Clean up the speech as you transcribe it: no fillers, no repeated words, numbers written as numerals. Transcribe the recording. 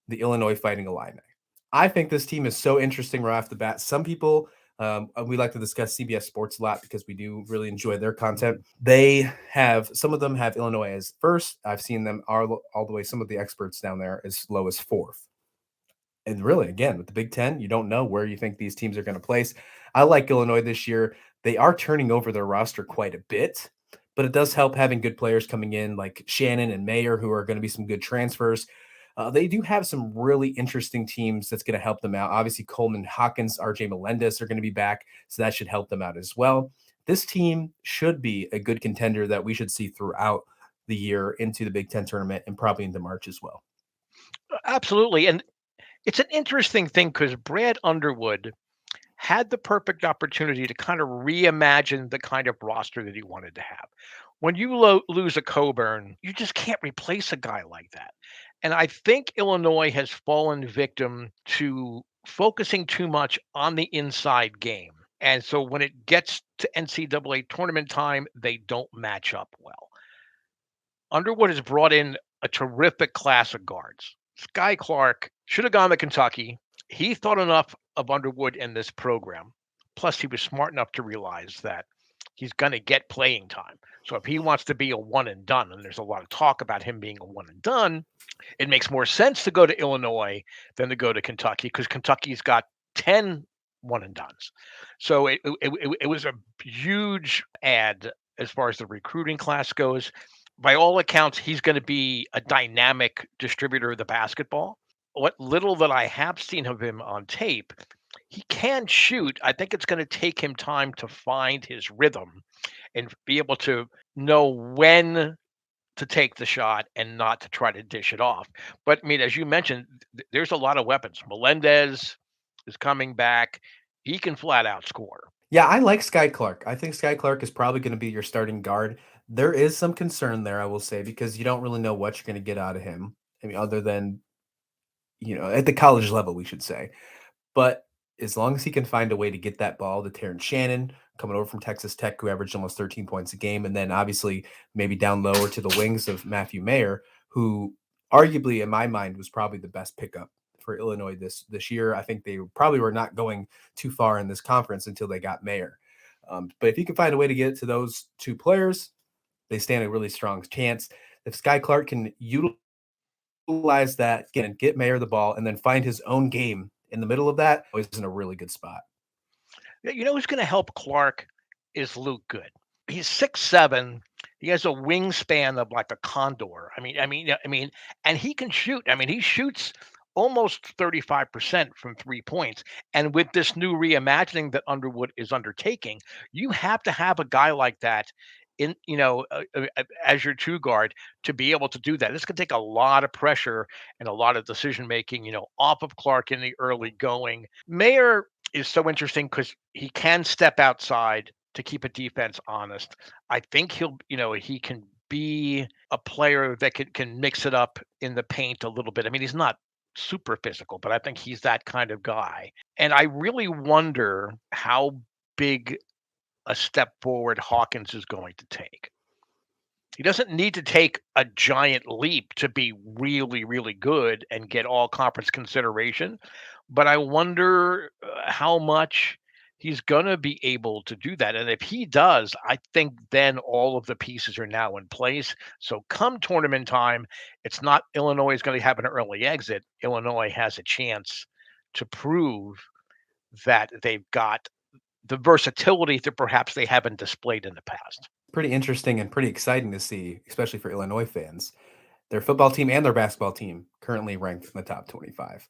the Illinois Fighting Illini. I think this team is so interesting right off the bat. Some people, we like to discuss CBS Sports a lot because we do really enjoy their content. Some of them have Illinois as first. I've seen them all the way, some of the experts down there, as low as fourth. And really, again, with the Big Ten, you don't know where you think these teams are going to place. I like Illinois this year. They are turning over their roster quite a bit, but it does help having good players coming in like Shannon and Mayer, who are going to be some good transfers. They do have some really interesting teams that's going to help them out. Obviously, Coleman Hawkins, RJ Melendez are going to be back, so that should help them out as well. This team should be a good contender that we should see throughout the year into the Big Ten tournament and probably into March as well. Absolutely. And it's an interesting thing because Brad Underwood had the perfect opportunity to kind of reimagine the kind of roster that he wanted to have. When you lose a Coburn, you just can't replace a guy like that. And I think Illinois has fallen victim to focusing too much on the inside game. And so when it gets to NCAA tournament time, they don't match up well. Underwood has brought in a terrific class of guards. Sky Clark should have gone to Kentucky. He thought enough of Underwood in this program. Plus, he was smart enough to realize that he's going to get playing time. So if he wants to be a one and done, and there's a lot of talk about him being a one and done, it makes more sense to go to Illinois than to go to Kentucky because Kentucky's got 10 one and dones. So it was a huge ad as far as the recruiting class goes. By all accounts, he's going to be a dynamic distributor of the basketball. What little that I have seen of him on tape, he can shoot. I think it's going to take him time to find his rhythm and be able to know when to take the shot and not to try to dish it off. But I mean, as you mentioned, there's a lot of weapons. Melendez is coming back. He can flat out score. Yeah, I like Sky Clark. I think Sky Clark is probably going to be your starting guard. There is some concern there, I will say, because you don't really know what you're going to get out of him. I mean, other than, at the college level, we should say. But as long as he can find a way to get that ball to Terrence Shannon, coming over from Texas Tech, who averaged almost 13 points a game, and then obviously maybe down lower to the wings of Matthew Mayer, who arguably, in my mind, was probably the best pickup for Illinois this year. I think they probably were not going too far in this conference until they got Mayer. But if you can find a way to get to those two players, they stand a really strong chance. If Sky Clark can utilize that and get Mayer the ball and then find his own game in the middle of that, he's in a really good spot. You know who's going to help Clark is Luke Good. He's 6'7". He has a wingspan of like a condor. And he can shoot. I mean, he shoots almost 35% from 3 points. And with this new reimagining that Underwood is undertaking, you have to have a guy like that in as your two guard to be able to do that. This could take a lot of pressure and a lot of decision making, off of Clark in the early going. Mayer is so interesting because he can step outside to keep a defense honest. I think he can be a player that can mix it up in the paint a little bit. I mean, he's not super physical, but I think he's that kind of guy. And I really wonder how big a step forward Hawkins is going to take. He doesn't need to take a giant leap to be really, really good and get all conference consideration. But I wonder how much he's going to be able to do that. And if he does, I think then all of the pieces are now in place. So come tournament time, it's not Illinois is going to have an early exit. Illinois has a chance to prove that they've got the versatility that perhaps they haven't displayed in the past. Pretty interesting and pretty exciting to see, especially for Illinois fans. Their football team and their basketball team currently ranked in the top 25.